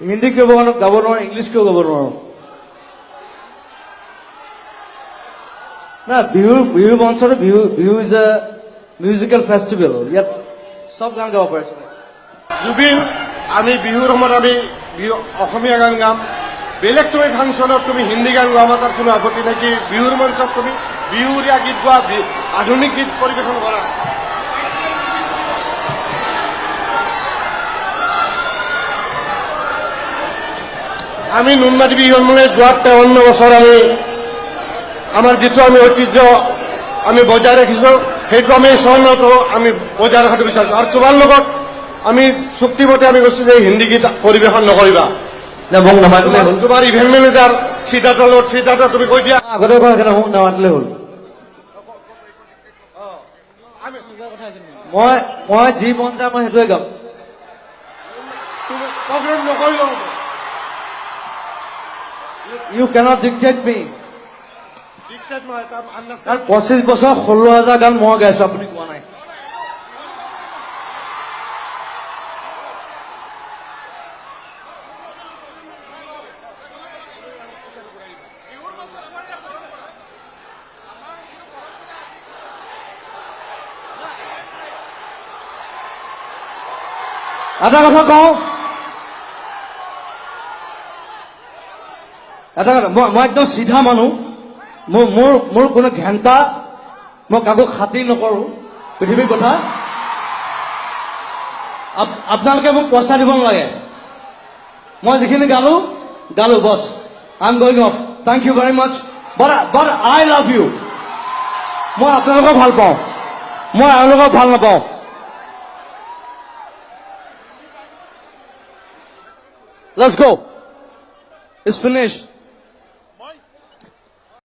হিন্দী কিয় গাব নোৱাৰো, ইংলিছ কিয় গাব নোৱাৰো? না, বিহু মঞ্চত Bihu is a musical festival. ইয়াত চব গান গাব পাৰিছো। জুবিন, আমি বিহুৰ সময়ত আমি বিহু অসমীয়া গান গাম। বেলেগ তুমি ফাংচনত তুমি হিন্দী গান গোৱা, আমাৰ তাত কোনো আপত্তি নাই। কি বিহুৰ মঞ্চত তুমি বিহুৰীয়া গীত গোৱা, আধুনিক গীত পৰিৱেশন কৰা। আমি নুনমাটি বিহু সন্মিলনে যোৱা 53 বছৰ আমাৰ যিটো আমি ঐতিহ্য আমি বজাই ৰাখিছো, সেইটো আমি স্বৰ্ণটো আমি বজাই ৰখাটো বিচাৰিছো। আৰু তোমাৰ লগত আমি চুক্তিমতে আমি কৈছো যে হিন্দী গীত পৰিৱেশন নকৰিবা। মোক নামাতিলে হ'ল। তোমাৰ ইভেন্ট মেনেজাৰ সিদ্ধাৰ্থৰ লগত সিদ্ধাৰ্থ তুমি কৈ দিয়া। আগতে কোৱা সেইকাৰণে মোক নামাতিলে হ'ল। মই যি মন যায় মই সেইটোৱে গাম। প্ৰগ্ৰেম নকৰিলেও হ'ব। ইউ কেনট ডিক্টেট মি। ডিক্টেট নহয়, তাৰ আন্দাজ। কাৰণ 25 বছৰ 16,000 গান মই গাইছো, আপুনি কোৱা নাই। এটা কথা কওঁ, মই একদম চিধা মানুহ। মোৰ কোনো ঘেণ্টা, মই কাকো খাতিৰ নকৰো পৃথিৱীৰ কথা। আপোনালোকে মোক পইচা দিব নালাগে। মই যিখিনি গালো বছ। I am going off. Thank you very much. But I love you. মই আপোনালোকক ভাল পাওঁ, মই এওঁলোকক ভাল নাপাওঁ। Let's go. It's finished.